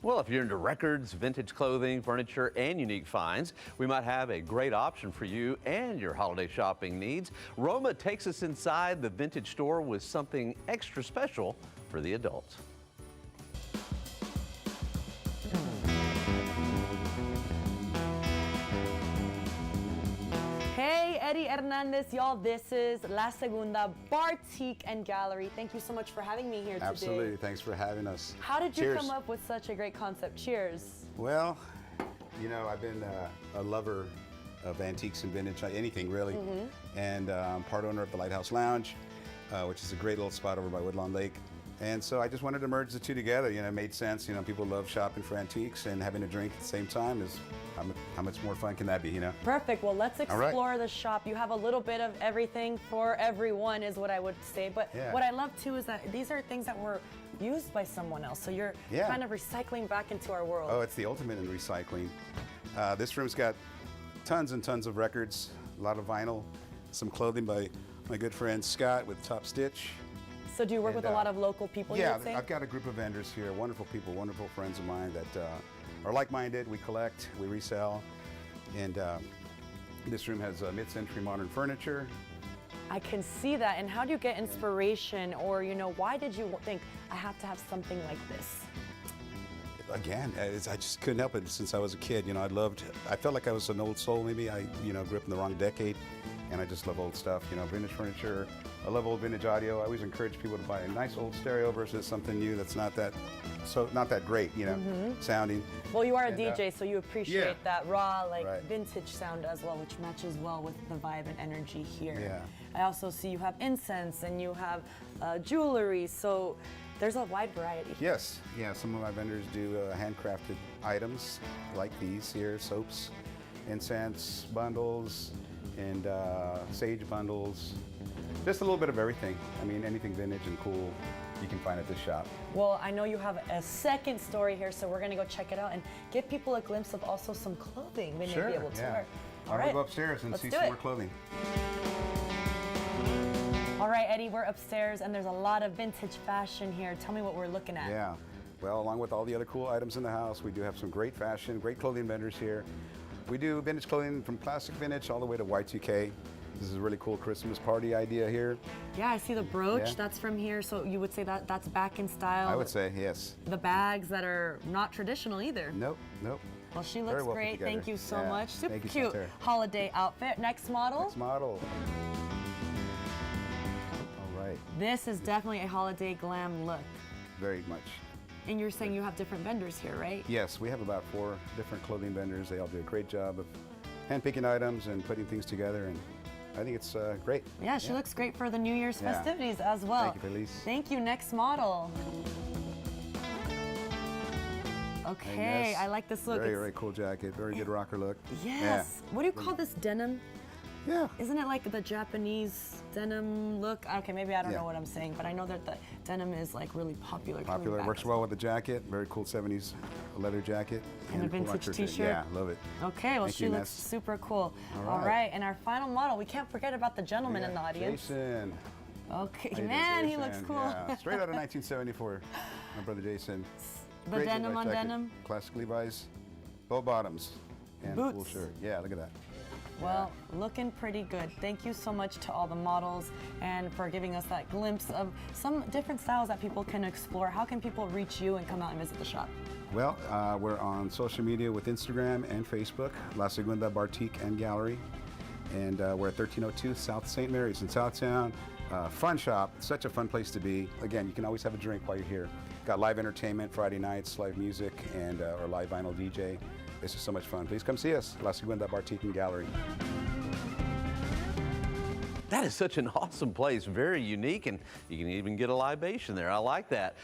Well, if you're into records, vintage clothing, furniture, and unique finds, we might have a great option for you and your holiday shopping needs. Roma takes us inside the vintage store with something extra special for the adults. Hey, Eddie Hernandez, y'all. This is La Segunda Boutique and Gallery. Thank you so much for having me here today. Absolutely. Thanks for having us. How did you Cheers. come up with such a great concept? Cheers. Well, you know, I've been a lover of antiques and vintage, anything really. And I'm part owner of the Lighthouse Lounge, which is a great little spot over by Woodlawn Lake. And so I just wanted to merge the two together. You know, it made sense. You know, people love shopping for antiques, and having a drink at the same time is how much more fun can that be, you know? Perfect. Well, let's explore the shop. You have a little bit of everything for everyone is what I would say. But what I love too is that these are things that were used by someone else. So you're kind of recycling back into our world. Oh, it's the ultimate in recycling. This room's got tons and tons of records, a lot of vinyl, some clothing by my good friend Scott with Top Stitch. So do you work with a lot of local people? Yeah, I've got a group of vendors here, wonderful people, wonderful friends of mine that are like-minded. We collect, we resell, and this room has mid-century modern furniture. I can see that. And how do you get inspiration, or why did you think I have to have something like this? Again, I just couldn't help it since I was a kid. You know, I felt like I was an old soul maybe. I grew up in the wrong decade, and I just love old stuff. You know, vintage furniture. I love old vintage audio. I always encourage people to buy a nice old stereo versus something new that's not that great, sounding. Well, you are a DJ, so you appreciate that raw, Right. vintage sound as well, which matches well with the vibe and energy here. Yeah. I also see you have incense and you have jewelry, so there's a wide variety. Yes, yeah. Some of my vendors do handcrafted items like these here: soaps, incense bundles, and sage bundles. Just a little bit of everything. I mean, anything vintage and cool you can find at this shop. Well, I know you have a second story here, so we're going to go check it out and give people a glimpse of also some clothing they may be able to wear. All right, we'll go upstairs and see some more clothing. All right, Eddie, we're upstairs and there's a lot of vintage fashion here. Tell me what we're looking at. Yeah, well, along with all the other cool items in the house, we do have some great fashion, great clothing vendors here. We do vintage clothing from classic vintage all the way to Y2K. This is a really cool Christmas party idea here. Yeah, I see the brooch, that's from here, so you would say that that's back in style? I would say, yes. The bags that are not traditional either. Nope, nope. Well, she looks great. Thank you so much. Super cute holiday outfit. Next model. Next model. All right. This is definitely a holiday glam look. Very much. And you're saying you have different vendors here, right? Yes, we have about 4 different clothing vendors. They all do a great job of hand-picking items and putting things together, and I think it's great. Yeah, she looks great for the New Year's festivities as well. Thank you, Felice. Thank you. Next model. Okay, I like this look. Very cool jacket. Very good rocker look. Yes. What do you call this denim? Yeah. Isn't it like the Japanese denim look? Okay, maybe I don't know what I'm saying, but I know that the denim is like really popular. Popular. Works well with the jacket. Very cool 70s leather jacket. And a vintage t-shirt. Yeah, love it. Okay, well, she looks super cool. All right, and our final model, we can't forget about the gentleman in the audience. Jason. Okay, man, he looks cool. Yeah, straight out of 1974, my brother Jason. The great denim on denim. Classic Levi's, bow bottoms, and boots. Cool shirt. Yeah, look at that. Well, looking pretty good. Thank you so much to all the models and for giving us that glimpse of some different styles that people can explore. How can people reach you and come out and visit the shop? Well, we're on social media with Instagram and Facebook, La Segunda Boutique and Gallery. And we're at 1302 South St. Mary's in Southtown. Fun shop, such a fun place to be. Again, you can always have a drink while you're here. Got live entertainment Friday nights, live music, and or live vinyl DJ. It's just so much fun. Please come see us, La Segunda Boutique and Gallery. That is such an awesome place, very unique, and you can even get a libation there. I like that.